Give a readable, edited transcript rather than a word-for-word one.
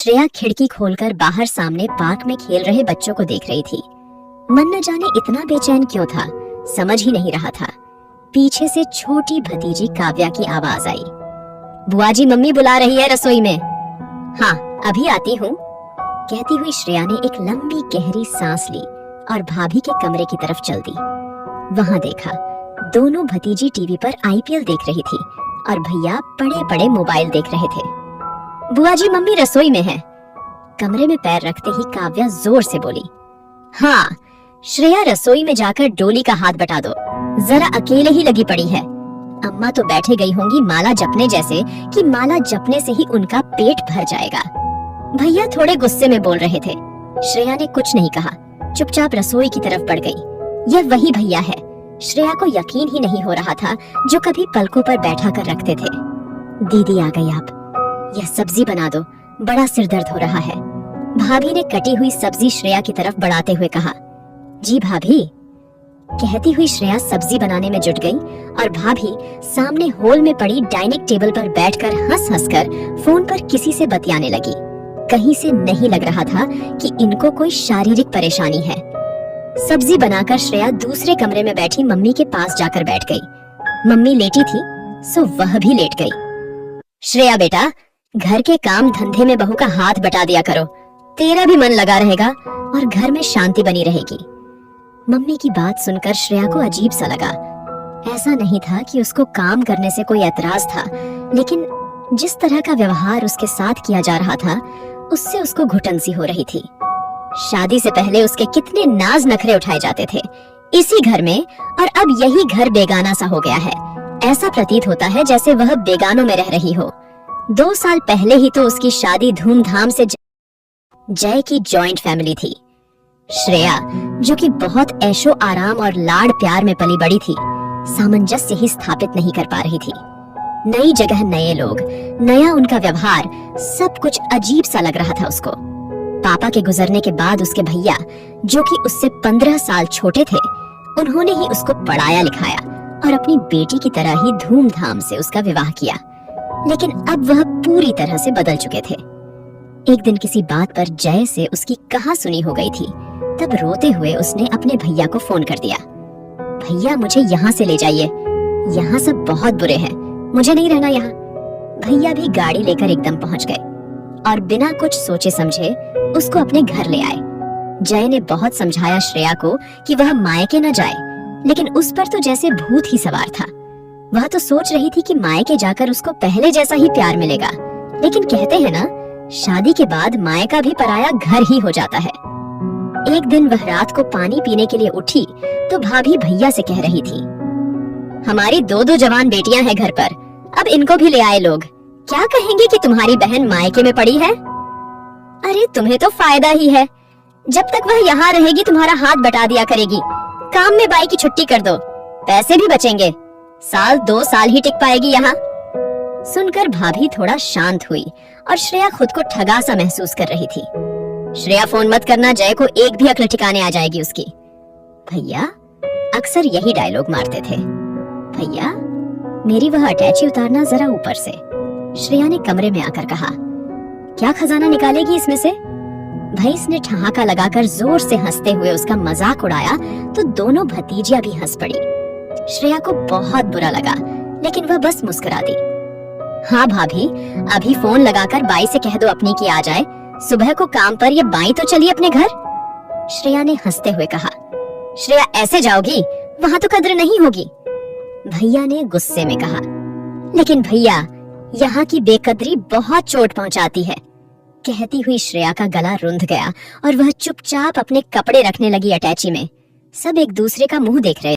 श्रेया खिड़की खोलकर बाहर सामने पार्क में खेल रहे बच्चों को देख रही थी। मन न जाने इतना बेचैन क्यों था, समझ ही नहीं रहा था। पीछे से छोटी भतीजी काव्या की आवाज आई, बुआ जी मम्मी बुला रही है रसोई में। हाँ अभी आती हूँ, कहती हुई श्रेया ने एक लंबी गहरी सांस ली और भाभी के कमरे की तरफ चल दी। वहाँ देखा दोनों भतीजी टीवी पर आईपीएल देख रही थी और भैया बड़े बड़े मोबाइल देख रहे थे। बुआ जी मम्मी रसोई में है। कमरे में पैर रखते ही काव्या जोर से बोली, हाँ श्रेया रसोई में जाकर डोली का हाथ बटा दो, जरा अकेले ही लगी पड़ी है। अम्मा तो बैठे गई होंगी माला जपने जैसे कि माला जपने से ही उनका पेट भर जाएगा। भैया थोड़े गुस्से में बोल रहे थे। श्रेया ने कुछ नहीं कहा, चुपचाप रसोई की तरफ बढ़ गई। यह वही भैया है। श्रेया को यकीन ही नहीं हो रहा था जो कभी पलकों पर बैठा कर रखते थे। दीदी आ गई, आप यह सब्जी बना दो, बड़ा सिर दर्द हो रहा है। भाभी ने कटी हुई सब्जी श्रेया की तरफ बढ़ाते हुए कहा। जी भाभी, कहती हुई श्रेया सब्जी बनाने में जुट गई और भाभी सामने हॉल में पड़ी डाइनिंग टेबल पर बैठकर हंस हंस कर फोन पर किसी से बतियाने लगी। कहीं से नहीं लग रहा था कि इनको कोई शारीरिक परेशानी है। सब्जी बनाकर श्रेया दूसरे कमरे में बैठी मम्मी के पास जाकर बैठ गई। मम्मी लेटी थी सो वह भी लेट गई। श्रेया बेटा, घर के काम धंधे में बहू का हाथ बटा दिया करो, तेरा भी मन लगा रहेगा और घर में शांति बनी रहेगी। मम्मी की बात सुनकर श्रेया को अजीब सा लगा। ऐसा नहीं था कि उसको काम करने से कोई एतराज था, लेकिन जिस तरह का व्यवहार उसके साथ किया जा रहा था उससे उसको घुटन सी हो रही थी। शादी से पहले उसके कितने नाज नखरे उठाए जाते थे इसी घर में, और अब यही घर बेगाना सा हो गया है। ऐसा प्रतीत होता है जैसे वह बेगानों में रह रही हो। 2 साल पहले ही तो उसकी शादी धूमधाम से जय की जॉइंट फैमिली थी। श्रेया जो कि बहुत ऐशो आराम और लाड प्यार में पली बड़ी थी, सामंजस्य ही स्थापित नहीं कर पा रही थी। नई जगह, नए लोग, नया उनका व्यवहार, सब कुछ अजीब सा लग रहा था उसको। पापा के गुजरने के बाद उसके भैया जो कि उससे 15 साल छोटे थे, उन्होंने ही उसको पढ़ाया लिखाया और अपनी बेटी की तरह ही धूमधाम से उसका विवाह किया। लेकिन अब वह पूरी तरह से बदल चुके थे। एक दिन किसी बात पर जय से उसकी कहा सुनी हो गई थी। तब रोते हुए उसने अपने भैया को फोन कर दिया। भैया मुझे यहाँ से ले जाइए, यहाँ सब बहुत बुरे हैं, मुझे नहीं रहना यहाँ। भैया भी गाड़ी लेकर एकदम पहुँच गए और बिना कुछ सोचे समझे उसको अपने घर ले आए। जय ने बहुत समझाया श्रेया को कि वह मायके न जाए, लेकिन उस पर तो जैसे भूत ही सवार था। वह तो सोच रही थी कि मायके जाकर उसको पहले जैसा ही प्यार मिलेगा, लेकिन कहते हैं ना, शादी के बाद मायका भी पराया घर ही हो जाता है। एक दिन वह रात को पानी पीने के लिए उठी तो भाभी भैया से कह रही थी, हमारी 2 जवान बेटियां हैं घर पर, अब इनको भी ले आए लोग। क्या कहेंगे कि तुम्हारी बहन मायके में पड़ी है? अरे तुम्हें तो फायदा ही है, जब तक वह यहाँ रहेगी तुम्हारा हाथ बटा दिया करेगी। काम में बाई की छुट्टी कर दो, पैसे भी बचेंगे, 1-2 साल ही टिक पाएगी यहाँ। सुनकर भाभी थोड़ा शांत हुई और श्रेया खुद को ठगा सा महसूस कर रही थी। श्रेया फोन मत करना, जय को एक भी अक्ल ठिकाने आ जाएगी उसकी। भैया अक्सर यही डायलॉग मारते थे। भैया मेरी वह अटैची उतारना जरा ऊपर से, श्रेया ने कमरे में आकर कहा। क्या खजाना निकालेगी इसमें से? भैंस ने ठहाका लगाकर जोर से हंसते हुए उसका मजाक उड़ाया तो दोनों भतीजियां भी हंस पड़ी। श्रेया को बहुत बुरा लगा, लेकिन वह बस मुस्कुरा दी। हाँ भाभी, अभी फोन लगाकर बाई से कह दो अपनी की आ जाए, सुबह को काम पर ये बाई तो चली अपने घर। श्रेया ने हंसते हुए कहा। श्रेया ऐसे जाओगी, वहाँ तो कद्र नहीं होगी। भैया ने गुस्से में कहा, लेकिन भैया यहाँ की बेकदरी बहुत चोट पहुँचाती है। कहती हुई श्रेया का गला रुंध गया और वह चुपचाप अपने कपड़े रखने लगी अटैची में। सब एक दूसरे का मुंह देख रहे